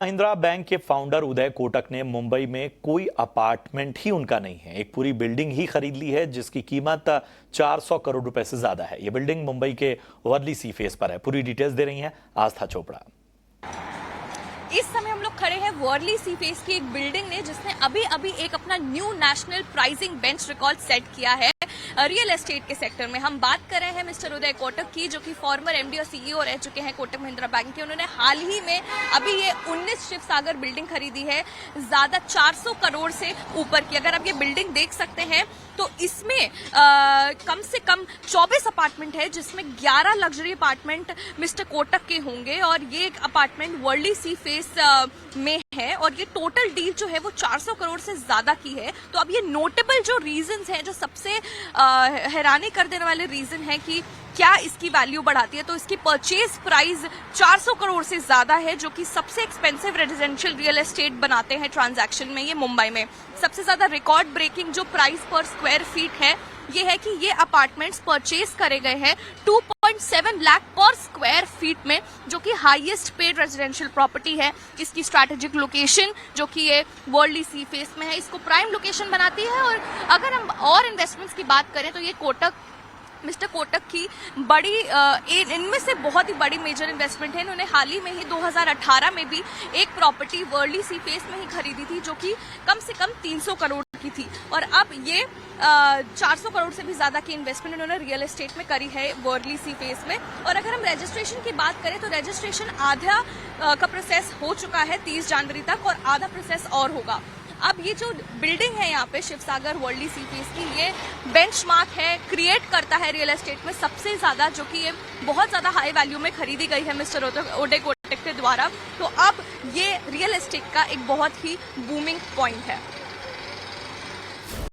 Mahindra bank के founder Uday Kotak ने मुंबई में कोई अपार्टमेंट ही उनका नहीं है, एक पूरी बिल्डिंग ही खरीद ली है जिसकी कीमत 400 करोड़ रुपए से ज्यादा है। यह बिल्डिंग मुंबई के वर्ली सी फेस पर है। पूरी डिटेल्स दे रही हैं आस्था चोपड़ा। इस समय हम लोग खड़े हैं वर्ली सी फेस की एक बिल्डिंग ने जिसने अभी अभी एक अपना new national pricing bench record set किया है रियल एस्टेट के सेक्टर में। हम बात कर रहे हैं मिस्टर उदय कोटक की, जो कि फॉर्मर एमडी और सीईओ रह चुके हैं कोटक महिंद्रा बैंक के। उन्होंने हाल ही में अभी ये 19 शिव सागर बिल्डिंग खरीदी है, ज्यादा 400 करोड़ से ऊपर की। अगर आप ये बिल्डिंग देख सकते हैं तो इसमें कम से कम 24 अपार्टमेंट है, जिसमें 11 लग्जरी अपार्टमेंट मिस्टर कोटक के होंगे और ये एक अपार्टमेंट वर्ली सी फेस में है और ये टोटल डील जो है वो 400 करोड़ से ज्यादा की है। तो अब ये नोटेबल जो रीजंस हैं, जो सबसे हैरानी कर देने वाले रीजन है कि क्या इसकी वैल्यू बढ़ाती है, तो इसकी परचेज प्राइस 400 करोड़ से ज्यादा है, जो कि सबसे एक्सपेंसिव रेजिडेंशियल रियल एस्टेट बनाते हैं ट्रांजैक्शन में ये मुंबई में। सबसे ज्यादा रिकॉर्ड ब्रेकिंग जो प्राइस पर स्क्वायर फीट है ये है कि ये अपार्टमेंट्स परचेज करे गए हैं 2.7 लाख पर स्क्वायर फीट में, जो कि हाईएस्ट पेड रेजिडेंशियल प्रॉपर्टी है। इसकी स्ट्रैटेजिक लोकेशन जो कि ये वर्ली सी फेस में है, इसको प्राइम लोकेशन बनाती है। और अगर हम और इन्वेस्टमेंट्स की बात करें तो ये मिस्टर कोटक की बड़ी इनमें से बहुत ही बड़ी मेजर इन्वेस्टमेंट है। इन्होंने हाल ही में ही 2018 में भी एक प्रॉपर्टी वर्ली सी फेस में ही खरीदी थी, जो कि कम से कम 300 करोड़ की थी। और अब ये 400 करोड़ से भी ज्यादा की इन्वेस्टमेंट इन्होंने रियल एस्टेट में करी है वर्ली सी फेस में। और अगर हम रजिस्ट्रेशन की बात करें तो रजिस्ट्रेशन आधा का प्रोसेस हो चुका है 30 जनवरी तक और आधा प्रोसेस और होगा। अब ये जो बिल्डिंग है यहाँ पे शिव सागर वर्ली सी फेस की, ये बेंचमार्क है, क्रिएट करता है रियल एस्टेट में सबसे ज्यादा, जो कि ये बहुत ज्यादा हाई वैल्यू में खरीदी गई है मिस्टर उदय कोटक के द्वारा। तो अब ये रियल एस्टेट का एक बहुत ही बूमिंग पॉइंट है।